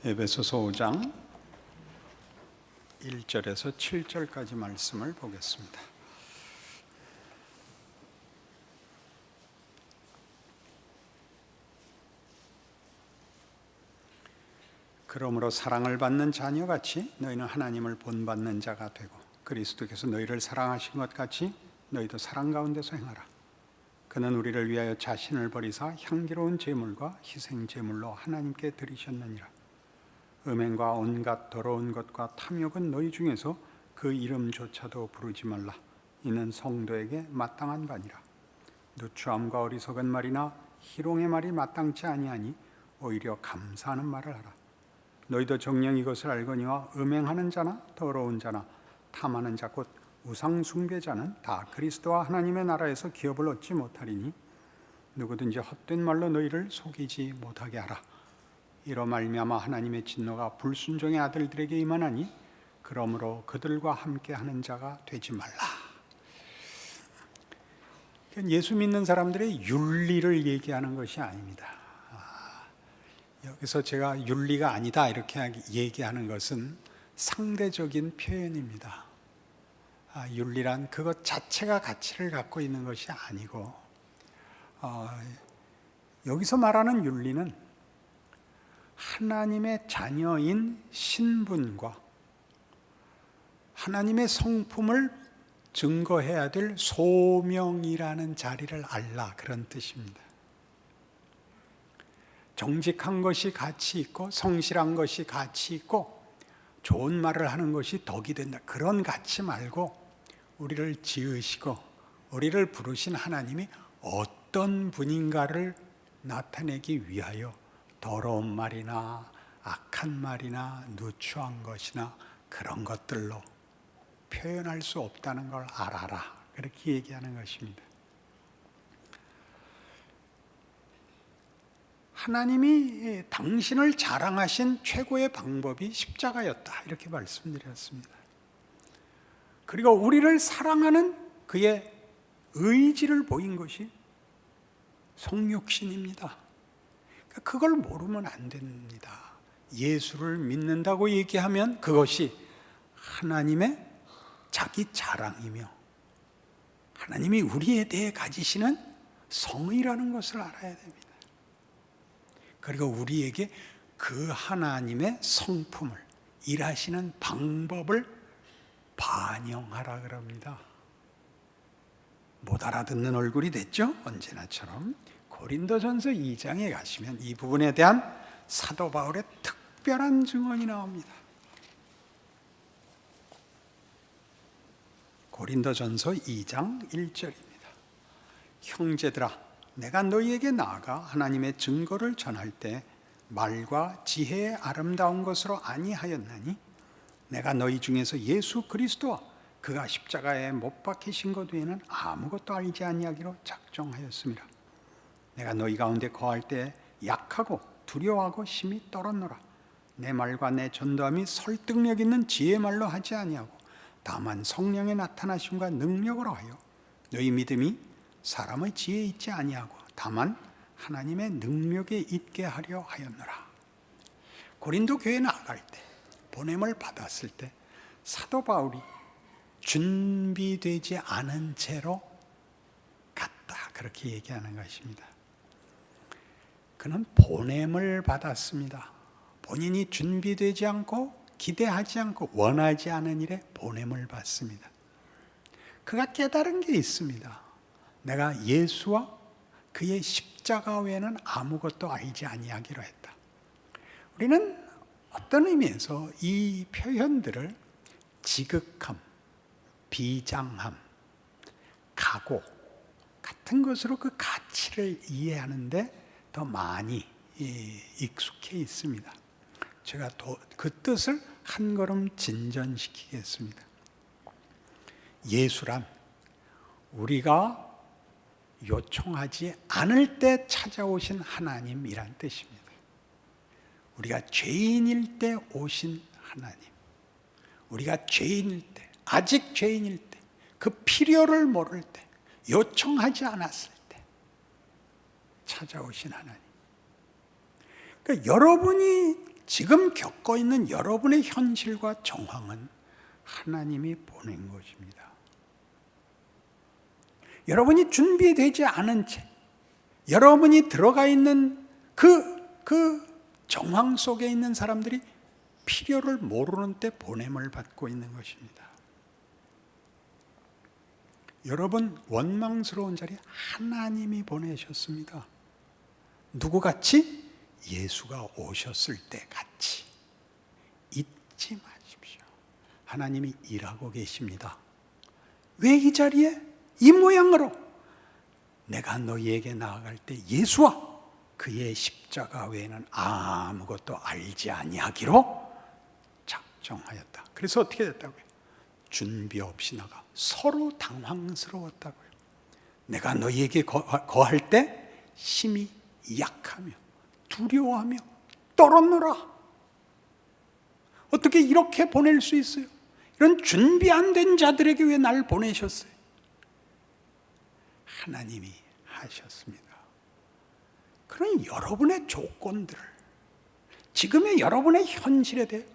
에베소서 5장 1절에서 7절까지 말씀을 보겠습니다. 그러므로 사랑을 받는 자녀같이 너희는 하나님을 본받는 자가 되고 그리스도께서 너희를 사랑하신 것 같이 너희도 사랑 가운데서 행하라. 그는 우리를 위하여 자신을 버리사 향기로운 제물과 희생 제물로 하나님께 드리셨느니라. 음행과 온갖 더러운 것과 탐욕은 너희 중에서 그 이름조차도 부르지 말라. 이는 성도에게 마땅한 바니라. 누추함과 어리석은 말이나 희롱의 말이 마땅치 아니하니 오히려 감사하는 말을 하라. 너희도 정녕 이것을 알거니와 음행하는 자나 더러운 자나 탐하는 자 곧 우상 숭배자는 다 그리스도와 하나님의 나라에서 기업을 얻지 못하리니 누구든지 헛된 말로 너희를 속이지 못하게 하라. 이로 말미암아 하나님의 진노가 불순종의 아들들에게 임하나니 그러므로 그들과 함께 하는 자가 되지 말라. 예수 믿는 사람들의 윤리를 얘기하는 것이 아닙니다. 여기서 제가 윤리가 아니다 이렇게 얘기하는 것은 상대적인 표현입니다. 윤리란 그것 자체가 가치를 갖고 있는 것이 아니고 여기서 말하는 윤리는 하나님의 자녀인 신분과 하나님의 성품을 증거해야 될 소명이라는 자리를 알라, 그런 뜻입니다. 정직한 것이 가치 있고 성실한 것이 가치 있고 좋은 말을 하는 것이 덕이 된다, 그런 가치 말고 우리를 지으시고 우리를 부르신 하나님이 어떤 분인가를 나타내기 위하여 더러운 말이나 악한 말이나 누추한 것이나 그런 것들로 표현할 수 없다는 걸 알아라, 그렇게 얘기하는 것입니다. 하나님이 당신을 자랑하신 최고의 방법이 십자가였다, 이렇게 말씀드렸습니다. 그리고 우리를 사랑하는 그의 의지를 보인 것이 성육신입니다. 그걸 모르면 안 됩니다. 예수를 믿는다고 얘기하면 그것이 하나님의 자기 자랑이며 하나님이 우리에 대해 가지시는 성의라는 것을 알아야 됩니다. 그리고 우리에게 그 하나님의 성품을, 일하시는 방법을 반영하라 그럽니다. 못 알아듣는 얼굴이 됐죠? 언제나처럼. 고린도전서 2장에 가시면 이 부분에 대한 사도 바울의 특별한 증언이 나옵니다. 고린도전서 2장 1절입니다. 형제들아, 내가 너희에게 나아가 하나님의 증거를 전할 때 말과 지혜의 아름다운 것으로 아니하였나니 내가 너희 중에서 예수 그리스도와 그가 십자가에 못 박히신 것 외에는 아무것도 알지 아니하기로 작정하였습니다. 내가 너희 가운데 거할 때 약하고 두려워하고 심히 떨었노라. 내 말과 내 전도함이 설득력 있는 지혜 말로 하지 아니하고 다만 성령의 나타나심과 능력으로 하여 너희 믿음이 사람의 지혜에 있지 아니하고 다만 하나님의 능력에 있게 하려 하였노라. 고린도 교회에 나갈 때, 보냄을 받았을 때 사도 바울이 준비되지 않은 채로 갔다, 그렇게 얘기하는 것입니다. 그는 보냄을 받았습니다. 본인이 준비되지 않고 기대하지 않고 원하지 않은 일에 보냄을 받습니다. 그가 깨달은 게 있습니다. 내가 예수와 그의 십자가 외에는 아무것도 알지 아니하기로 했다. 우리는 어떤 의미에서 이 표현들을 지극함, 비장함, 각오 같은 것으로 그 가치를 이해하는데 더 많이 익숙해 있습니다. 제가 그 뜻을 한 걸음 진전시키겠습니다. 예수란 우리가 요청하지 않을 때 찾아오신 하나님이란 뜻입니다. 우리가 죄인일 때 오신 하나님, 우리가 죄인일 때, 아직 죄인일 때, 그 필요를 모를 때, 요청하지 않았을 때 찾아오신 하나님. 그러니까 여러분이 지금 겪고 있는 여러분의 현실과 정황은 하나님이 보낸 것입니다. 여러분이 준비되지 않은 채 여러분이 들어가 있는 그 정황 속에 있는 사람들이 필요를 모르는 때 보냄을 받고 있는 것입니다. 여러분 원망스러운 자리에 하나님이 보내셨습니다. 누구같이? 예수가 오셨을 때 같이. 잊지 마십시오. 하나님이 일하고 계십니다. 왜 이 자리에 이 모양으로? 내가 너희에게 나아갈 때 예수와 그의 십자가 외에는 아무것도 알지 아니하기로 작정하였다. 그래서 어떻게 됐다고요? 준비 없이 나가 서로 당황스러웠다고요. 내가 너희에게 거할 때 심히 약하며 두려워하며 떨었노라. 어떻게 이렇게 보낼 수 있어요? 이런 준비 안 된 자들에게 왜 날 보내셨어요? 하나님이 하셨습니다. 그런 여러분의 조건들을, 지금의 여러분의 현실에 대해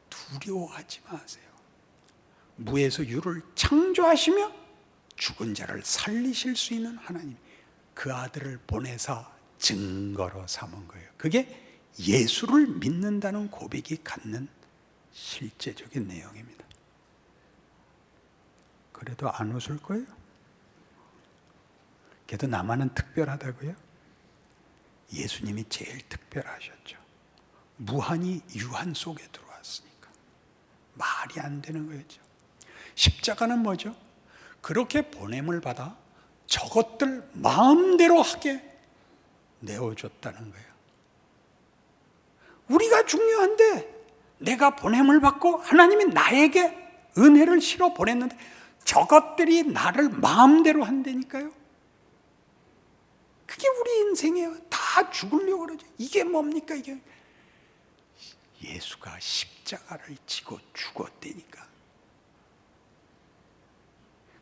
두려워하지 마세요. 무에서 유를 창조하시며 죽은 자를 살리실 수 있는 하나님, 그 아들을 보내사 증거로 삼은 거예요. 그게 예수를 믿는다는 고백이 갖는 실제적인 내용입니다. 그래도 안 웃을 거예요? 그래도 나만은 특별하다고요? 예수님이 제일 특별하셨죠. 무한히 유한 속에 들어왔으니까. 말이 안 되는 거였죠. 십자가는 뭐죠? 그렇게 보냄을 받아 저것들 마음대로 하게 내어줬다는 거예요. 우리가 중요한데 내가 보냄을 받고 하나님이 나에게 은혜를 실어 보냈는데 저것들이 나를 마음대로 한다니까요. 그게 우리 인생이에요. 다 죽으려고 그러죠. 이게 뭡니까 이게? 예수가 십자가를 지고 죽었다니까.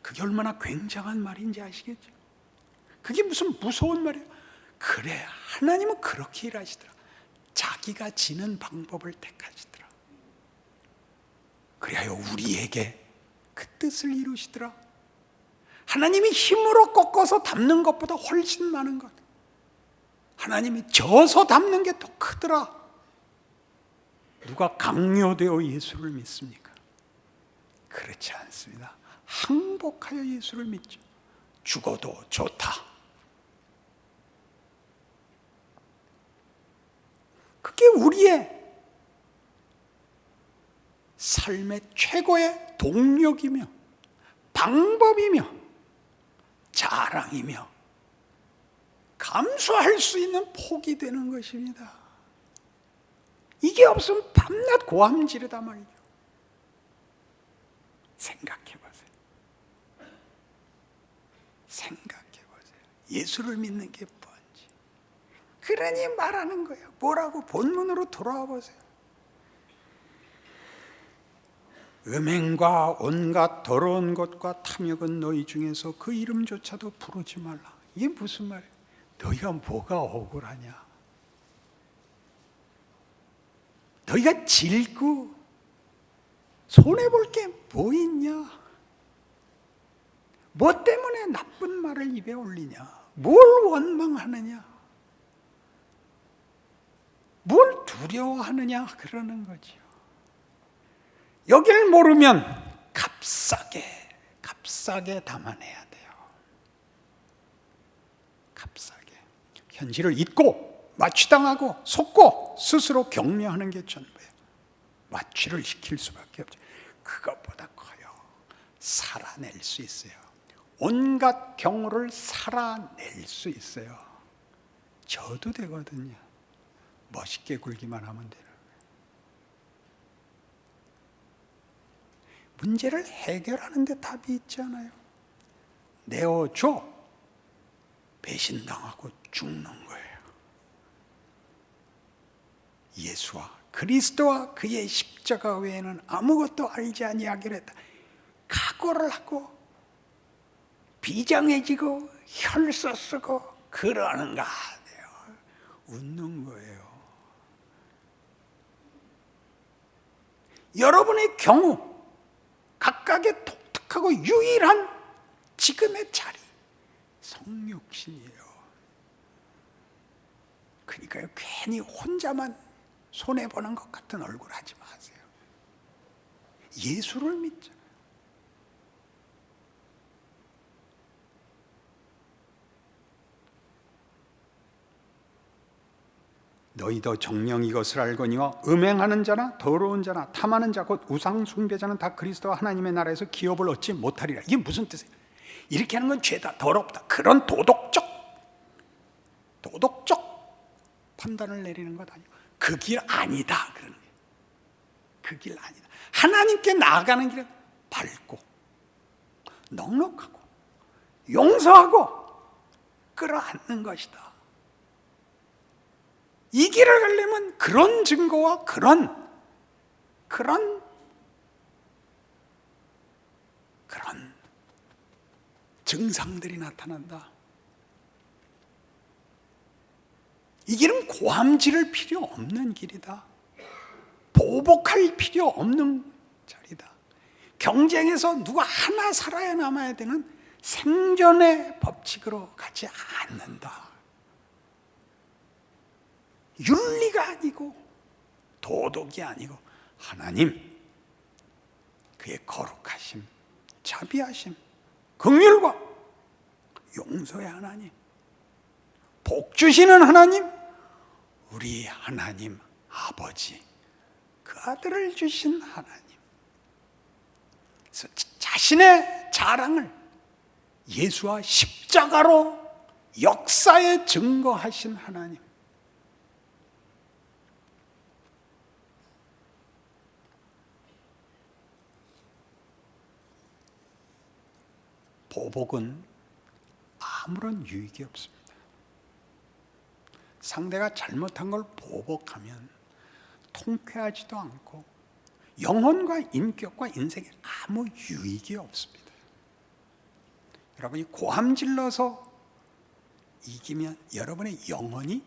그게 얼마나 굉장한 말인지 아시겠죠? 그게 무슨 무서운 말이에요. 그래, 하나님은 그렇게 일하시더라. 자기가 지는 방법을 택하시더라. 그래야 우리에게 그 뜻을 이루시더라. 하나님이 힘으로 꺾어서 담는 것보다 훨씬 많은 것. 하나님이 져서 담는 게 더 크더라. 누가 강요되어 예수를 믿습니까? 그렇지 않습니다. 항복하여 예수를 믿죠. 죽어도 좋다. 그게 우리의 삶의 최고의 동력이며 방법이며 자랑이며 감수할 수 있는 폭이 되는 것입니다. 이게 없으면 밤낮 고함 지르다 말이죠. 생각해 보세요. 생각해 보세요. 예수를 믿는 게 뭔지. 그러니 말하는 거예요. 뭐라고? 본문으로 돌아와 보세요. 음행과 온갖 더러운 것과 탐욕은 너희 중에서 그 이름조차도 부르지 말라. 이게 무슨 말이에요? 너희가 뭐가 억울하냐? 너희가 질고 손해볼 게 뭐 있냐? 뭐 때문에 나쁜 말을 입에 올리냐? 뭘 원망하느냐? 뭘 두려워하느냐? 그러는 거죠. 여길 모르면 값싸게 담아내야 돼요. 값싸게. 현실을 잊고 마취당하고 속고 스스로 격려하는 게 전부예요. 마취를 시킬 수밖에 없죠. 그것보다 커요. 살아낼 수 있어요. 온갖 경우를 살아낼 수 있어요. 져도 되거든요. 멋있게 굴기만 하면 되는 거예요. 문제를 해결하는 데 답이 있잖아요. 내어줘. 배신당하고 죽는 거예요. 예수와 그리스도와 그의 십자가 외에는 아무것도 알지 아니하기로 했다. 각오를 하고 비장해지고 혈서 쓰고 그러는가 하네요. 웃는 거예요. 여러분의 경우 각각의 독특하고 유일한 지금의 자리, 성육신이에요. 그러니까요, 괜히 혼자만 손해보는 것 같은 얼굴 하지 마세요. 예수를 믿자. 너희도 정녕 이것을 알거니와 음행하는 자나 더러운 자나 탐하는 자 곧 우상 숭배자는 다 그리스도와 하나님의 나라에서 기업을 얻지 못하리라. 이게 무슨 뜻이에요? 이렇게 하는 건 죄다, 더럽다, 그런 도덕적 판단을 내리는 것 아니고 그 길 아니다 그러는 거예요. 그 길 아니다. 하나님께 나아가는 길은 밝고 넉넉하고 용서하고 끌어안는 것이다. 이 길을 가려면 그런 증거와 그런 증상들이 나타난다. 이 길은 고함 지를 필요 없는 길이다. 보복할 필요 없는 자리다. 경쟁에서 누가 하나 살아야 남아야 되는 생존의 법칙으로 가지 않는다. 윤리가 아니고 도덕이 아니고 하나님, 그의 거룩하심, 자비하심, 긍휼과 용서의 하나님, 복 주시는 하나님, 우리 하나님 아버지, 그 아들을 주신 하나님. 그래서 자신의 자랑을 예수와 십자가로 역사에 증거하신 하나님. 보복은 아무런 유익이 없습니다. 상대가 잘못한 걸 보복하면 통쾌하지도 않고 영혼과 인격과 인생에 아무 유익이 없습니다. 여러분이 고함 질러서 이기면 여러분의 영혼이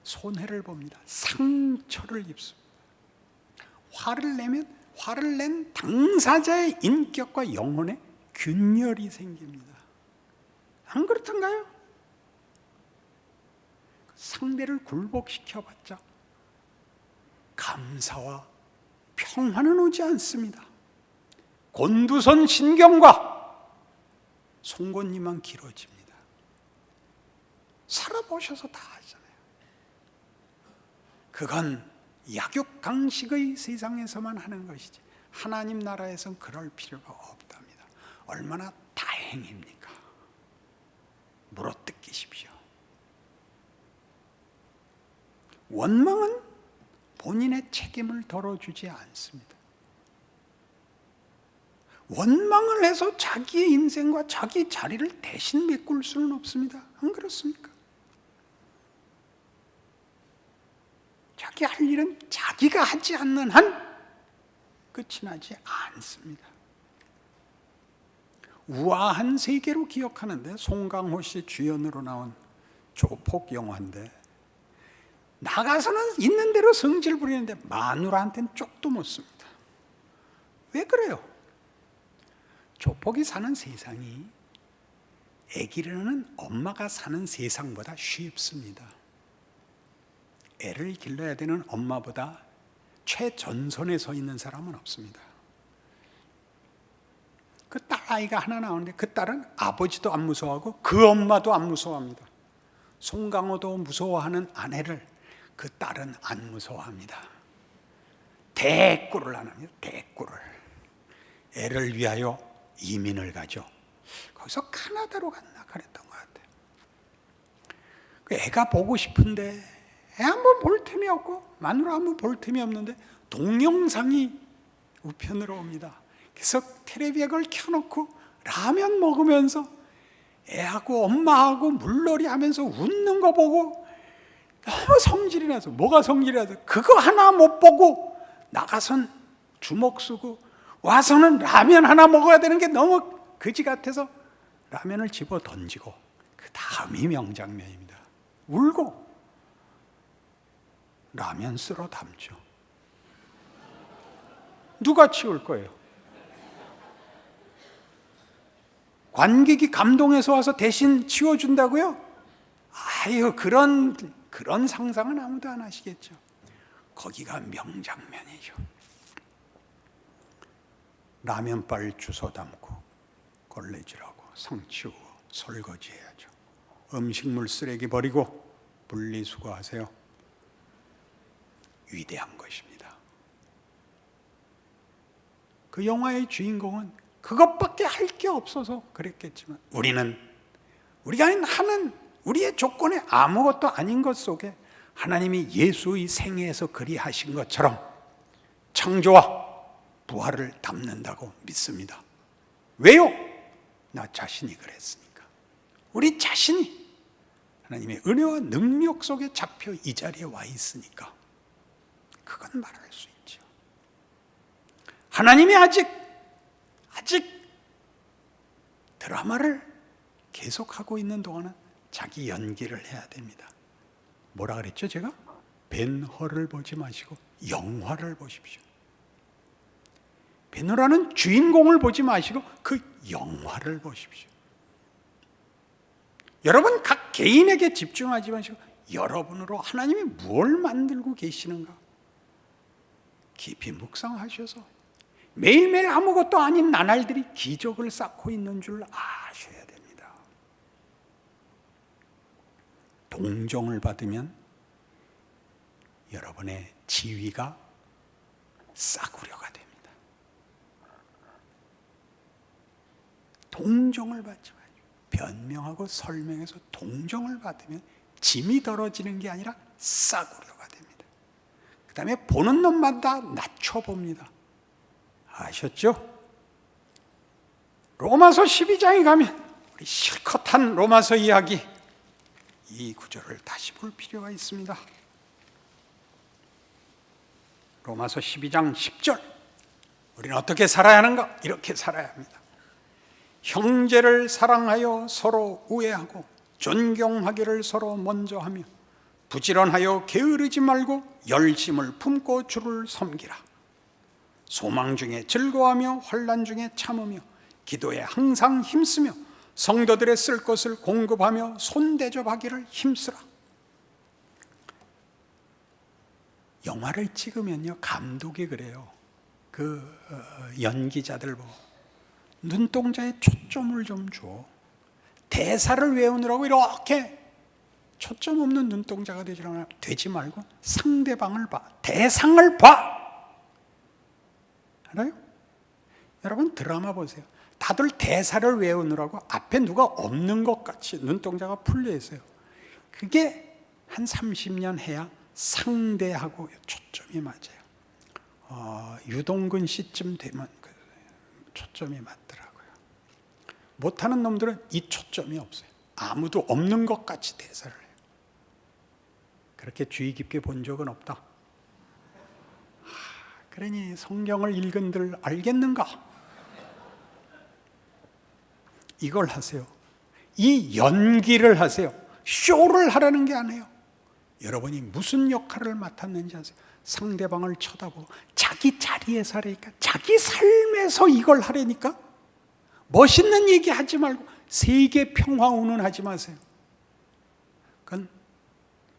손해를 봅니다. 상처를 입습니다. 화를 낸 당사자의 인격과 영혼에 균열이 생깁니다. 안 그렇던가요? 상대를 굴복시켜봤자 감사와 평화는 오지 않습니다. 곤두선 신경과 송곳니만 길어집니다. 살아보셔서 다 아시잖아요. 그건 약육강식의 세상에서만 하는 것이지 하나님 나라에선 그럴 필요가 없답니다. 얼마나 다행입니까? 물어뜯기십시오. 원망은 본인의 책임을 덜어주지 않습니다. 원망을 해서 자기의 인생과 자기 자리를 대신 메꿀 수는 없습니다. 안 그렇습니까? 자기 할 일은 자기가 하지 않는 한 끝이 나지 않습니다. 우아한 세계로 기억하는데 송강호 씨 주연으로 나온 조폭 영화인데 나가서는 있는 대로 성질 부리는데 마누라한테는 쪽도 못 씁니다. 왜 그래요? 조폭이 사는 세상이 아기를 낳는 엄마가 사는 세상보다 쉽습니다. 애를 길러야 되는 엄마보다 최전선에 서 있는 사람은 없습니다. 그 딸아이가 하나 나오는데 그 딸은 아버지도 안 무서워하고 그 엄마도 안 무서워합니다. 송강호도 무서워하는 아내를 그 딸은 안 무서워합니다. 대꾸를 안 합니다. 대꾸를. 애를 위하여 이민을 가죠. 거기서 카나다로 갔나 그랬던 것 같아요. 그 애가 보고 싶은데 애 한번 볼 틈이 없고 마누라 한번 볼 틈이 없는데 동영상이 우편으로 옵니다. 그래서 텔레비전을 켜놓고 라면 먹으면서 애하고 엄마하고 물놀이 하면서 웃는 거 보고 너무 성질이 나서, 뭐가 성질이 나서 그거 하나 못 보고 나가선 주먹 쓰고 와서는 라면 하나 먹어야 되는 게 너무 그지 같아서 라면을 집어 던지고 그 다음이 명장면입니다. 울고 라면 쓸어 담죠. 누가 치울 거예요? 관객이 감동해서 와서 대신 치워준다고요? 아유, 그런 상상은 아무도 안 하시겠죠. 거기가 명장면이죠. 라면발 주워 담고 걸레질하고 성치우고 설거지해야죠. 음식물 쓰레기 버리고 분리수거하세요. 위대한 것입니다. 그 영화의 주인공은 그것밖에 할 게 없어서 그랬겠지만 우리가 하는 우리의 조건에 아무것도 아닌 것 속에 하나님이 예수의 생애에서 그리하신 것처럼 창조와 부활을 담는다고 믿습니다. 왜요? 나 자신이 그랬으니까. 우리 자신이 하나님의 은혜와 능력 속에 잡혀 이 자리에 와 있으니까 그건 말할 수 있죠. 하나님이 아직 드라마를 계속하고 있는 동안은 자기 연기를 해야 됩니다. 뭐라 그랬죠 제가? 벤허를 보지 마시고 영화를 보십시오. 벤허라는 주인공을 보지 마시고 그 영화를 보십시오. 여러분 각 개인에게 집중하지 마시고 여러분으로 하나님이 뭘 만들고 계시는가 깊이 묵상하셔서 매일매일 아무것도 아닌 나날들이 기적을 쌓고 있는 줄 아셔야 됩니다. 동정을 받으면 여러분의 지위가 싸구려가 됩니다. 동정을 받지 마세요. 변명하고 설명해서 동정을 받으면 짐이 덜어지는 게 아니라 싸구려가 됩니다. 그 다음에 보는 놈마다 낮춰봅니다. 아셨죠? 로마서 12장에 가면 우리 실컷 한 로마서 이야기 이 구절을 다시 볼 필요가 있습니다. 로마서 12장 10절 우리는 어떻게 살아야 하는가? 이렇게 살아야 합니다. 형제를 사랑하여 서로 우애하고 존경하기를 서로 먼저 하며 부지런하여 게으르지 말고 열심을 품고 주를 섬기라. 소망 중에 즐거워하며 환난 중에 참으며 기도에 항상 힘쓰며 성도들의 쓸 것을 공급하며 손대접하기를 힘쓰라. 영화를 찍으면요 감독이 그래요. 연기자들 보고 눈동자에 초점을 좀 줘. 대사를 외우느라고 이렇게 초점 없는 눈동자가 되지 말고 상대방을 봐. 대상을 봐. 알아요? 여러분 드라마 보세요. 다들 대사를 외우느라고 앞에 누가 없는 것 같이 눈동자가 풀려 있어요. 그게 한 30년 해야 상대하고 초점이 맞아요. 유동근 씨쯤 되면 초점이 맞더라고요. 못하는 놈들은 이 초점이 없어요. 아무도 없는 것 같이 대사를 해요. 그렇게 주의 깊게 본 적은 없다. 그러니 성경을 읽은들 알겠는가? 이걸 하세요. 이 연기를 하세요. 쇼를 하라는 게 아니에요. 여러분이 무슨 역할을 맡았는지 아세요? 상대방을 쳐다보고 자기 자리에서 하라니까, 자기 삶에서 이걸 하라니까. 멋있는 얘기 하지 말고 세계 평화 운운하지 마세요. 그건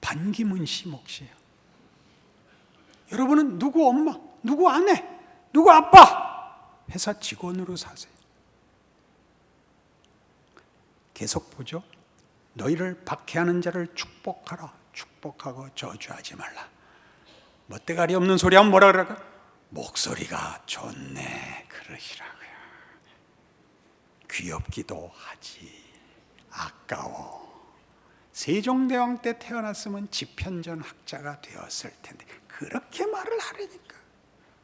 반기문 씨 몫이에요. 여러분은 누구 엄마, 누구 아내, 누구 아빠, 회사 직원으로 사세요. 계속 보죠. 너희를 박해하는 자를 축복하라. 축복하고 저주하지 말라. 멋대가리 없는 소리 하면 뭐라 그럴까? 목소리가 좋네 그러시라고요. 귀엽기도 하지. 아까워. 세종대왕 때 태어났으면 집현전 학자가 되었을 텐데 그렇게 말을 하려니까.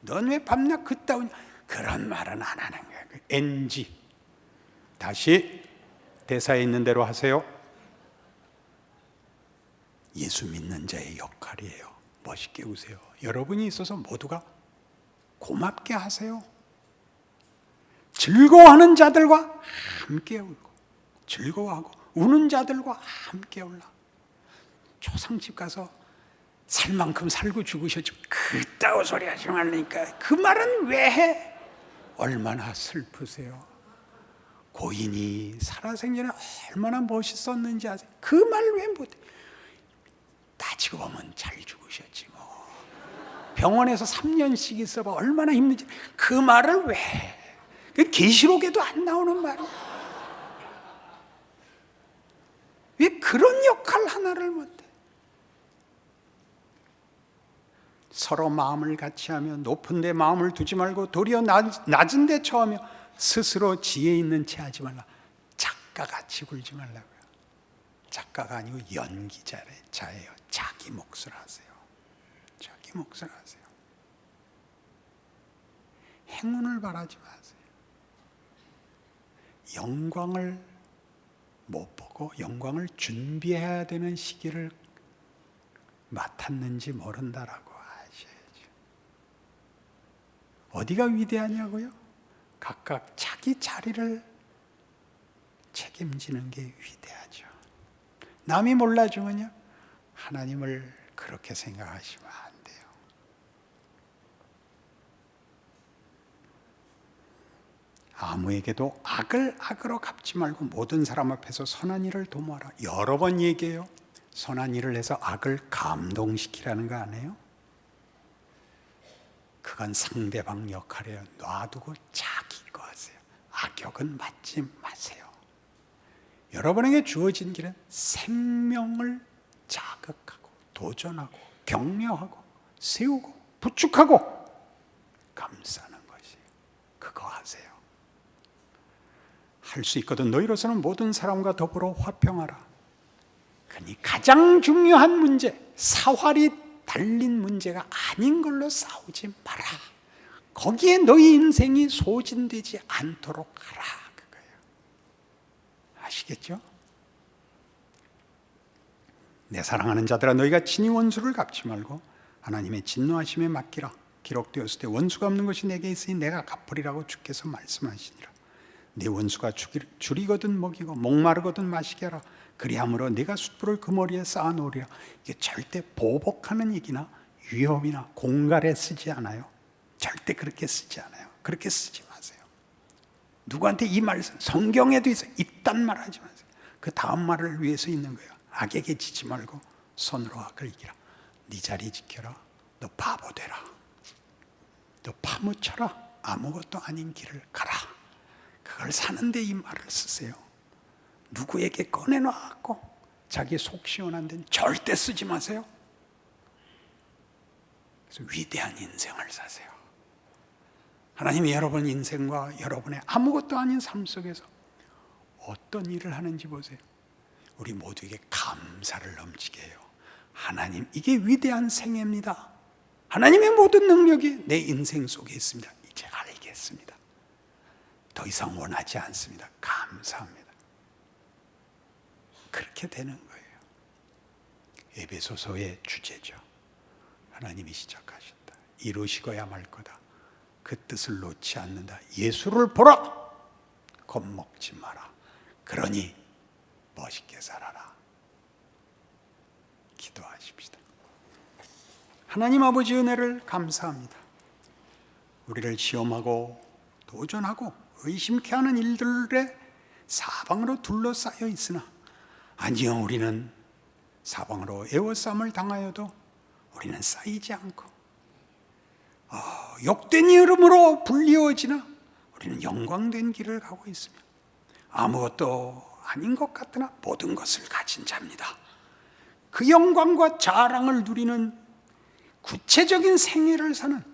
넌 왜 밤낮 그따운 그런 말은 안 하는 거야. NG. 다시 대사에 있는 대로 하세요. 예수 믿는 자의 역할이에요. 멋있게 우세요. 여러분이 있어서 모두가 고맙게 하세요. 즐거워하는 자들과 함께 울고, 즐거워하고 우는 자들과 함께 울라. 초상집 가서 살 만큼 살고 죽으셨죠. 그따위 소리 하지 말라니까. 그 말은 왜 해? 얼마나 슬프세요. 고인이 살아생전에 얼마나 멋있었는지 아세요? 그 말 왜 못해? 따지고 보면 잘 죽으셨지 뭐. 병원에서 3년씩 있어봐 얼마나 힘든지. 그 말을 왜 해? 그 계시록에도 안 나오는 말이야. 왜 그런 역할 하나를 못해? 서로 마음을 같이 하며 높은 데 마음을 두지 말고 도리어 낮은 데 처하며 스스로 지혜 있는 채 하지 말라. 작가같이 굴지 말라고요. 작가가 아니고 연기자예요. 자기 몫을 하세요. 자기 몫을 하세요. 행운을 바라지 마세요. 영광을 못 보고 영광을 준비해야 되는 시기를 맡았는지 모른다라고 하셔야죠. 어디가 위대하냐고요? 각각 자기 자리를 책임지는 게 위대하죠. 남이 몰라주면요, 하나님을 그렇게 생각하시면 안 돼요. 아무에게도 악을 악으로 갚지 말고 모든 사람 앞에서 선한 일을 도모하라. 여러 번 얘기해요. 선한 일을 해서 악을 감동시키라는 거 아니에요? 그건 상대방 역할이에요. 놔두고 자기 거 하세요. 악역은 맡지 마세요. 여러분에게 주어진 길은 생명을 자극하고 도전하고 격려하고 세우고 부축하고 감싸는 것이에요. 그거 하세요. 할 수 있거든 너희로서는 모든 사람과 더불어 화평하라. 그러니 가장 중요한 문제, 사활이 달린 문제가 아닌 걸로 싸우지 마라. 거기에 너희 인생이 소진되지 않도록 하라. 그거예요. 아시겠죠? 내 사랑하는 자들아, 너희가 친히 원수를 갚지 말고 하나님의 진노하심에 맡기라. 기록되었을 때 원수가 없는 것이 내게 있으니 내가 갚으리라고 주께서 말씀하시니라. 네 원수가 줄이거든 먹이고 목마르거든 마시게 하라. 그리함으로 네가 숯불을 그 머리에 쌓아놓으리라. 이게 절대 보복하는 얘기나 위협이나 공갈에 쓰지 않아요. 절대 그렇게 쓰지 않아요. 그렇게 쓰지 마세요. 누구한테 이 말씀, 성경에도 있어요. 이딴 말 하지 마세요. 그 다음 말을 위해서 있는 거예요. 악에게 지지 말고 손으로 악을 이기라. 네 자리 지켜라. 너 바보 되라. 너 파묻혀라. 아무것도 아닌 길을 가라. 그걸 사는데 이 말을 쓰세요. 누구에게 꺼내놓고 자기 속 시원한 데는 절대 쓰지 마세요. 그래서 위대한 인생을 사세요. 하나님이 여러분 인생과 여러분의 아무것도 아닌 삶 속에서 어떤 일을 하는지 보세요. 우리 모두에게 감사를 넘치게 해요. 하나님, 이게 위대한 생애입니다. 하나님의 모든 능력이 내 인생 속에 있습니다. 이제 알겠습니다. 더 이상 원하지 않습니다. 감사합니다. 그렇게 되는 거예요. 에베소서의 주제죠. 하나님이 시작하셨다. 이루시고야 말 거다. 그 뜻을 놓지 않는다. 예수를 보라. 겁먹지 마라. 그러니 멋있게 살아라. 기도하십시다. 하나님 아버지 은혜를 감사합니다. 우리를 시험하고 도전하고 의심케 하는 일들에 사방으로 둘러싸여 있으나 아니요, 우리는 사방으로 애워싸움을 당하여도 우리는 쌓이지 않고 욕된 이름으로 불리워지나 우리는 영광된 길을 가고 있으며 아무것도 아닌 것 같으나 모든 것을 가진 자입니다. 그 영광과 자랑을 누리는 구체적인 생애를 사는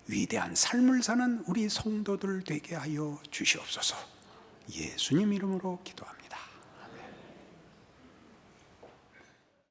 위대한 삶을 사는 우리 성도들 되게 하여 주시옵소서. 예수님 이름으로 기도합니다.